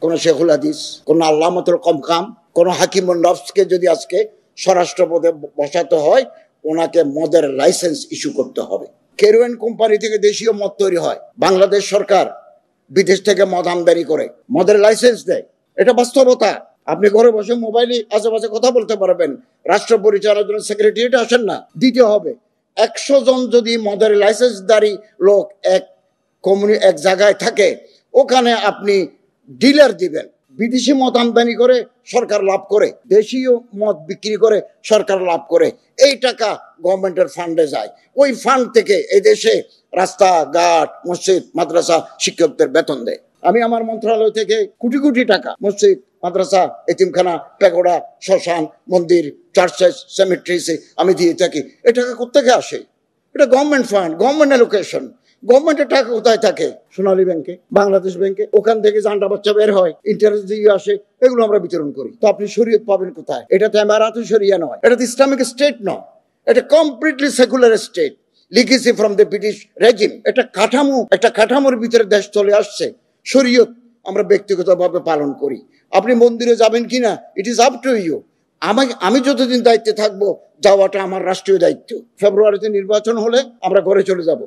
কোন শেখুল হাদিস, কোন আল্লামাতুল কমকাম, কোন হাকিমুন নফসকে যদি আজকে স্বরাষ্ট্র পদে বসাতে হয়, ওনাকে মদের লাইসেন্স ইস্যু করতে হবে। কেরোয়েন কোম্পানি থেকে দেশীয় মদ তৈরি হয়, বাংলাদেশ সরকার বিদেশ থেকে মদ আমদানি করে মদের লাইসেন্স দেয়। এটা বাস্তবতা। আপনি ঘরে বসে মোবাইলে আশেপাশে কথা বলতে পারবেন, রাষ্ট্র পরিচালনার জন্য সেক্রেটারিয়েটে আসেন না, দিতে হবে। 100 জন যদি মদের লাইসেন্সধারী লোক এক জায়গায় থাকে, ওখানে আপনি ডিলার দিবেন। বিদেশি মদ আমদানি করে সরকার লাভ করে, দেশীয় মদ বিক্রি করে সরকার লাভ করে। এই টাকা গভর্নমেন্টের ফান্ডে যায়। ওই ফান্ড থেকে এই দেশে রাস্তাঘাট, মসজিদ, মাদ্রাসা, শিক্ষকদের বেতন দেয়। আমি আমার মন্ত্রণালয় থেকে কোটি কোটি টাকা মসজিদ, মাদ্রাসা, এতিমখানা, প্যাগোডা, শ্মশান, মন্দির, চার্চেস, সেমেট্রিসে আমি দিয়ে থাকি। এই টাকা কোথেকে আসে? এটা গভর্নমেন্ট ফান্ড, গভর্নমেন্ট অ্যালোকেশন। গভর্নমেন্টের টাকা কোথায় থাকে? সোনালী ব্যাংকে, বাংলাদেশ ব্যাংকে। ওখান থেকে জান্ডা বাচ্চা বের হয়, ইন্টারেস্ট দিয়ে আসে, এগুলো আমরা বিতরণ করি। তো আপনি শরীয়ত পাবেন কোথায়? এটা তো এমারাত শরিয়া নয়, এটা তো ইসলামিক স্টেট নয়, এটা completely secular state, legacy from the British regime. এটা একটা কাঠামোর ভিতরে দেশ চলে আসছে। শরীয়ত আমরা ব্যক্তিগতভাবে পালন করি। আপনি মন্দিরে যাবেন কিনা, it is up to you. আমি যতদিন দায়িত্বে থাকবো, যাওয়াটা আমার রাষ্ট্রীয় দায়িত্ব। ফেব্রুয়ারিতে নির্বাচন হলে আমরা ঘরে চলে যাব।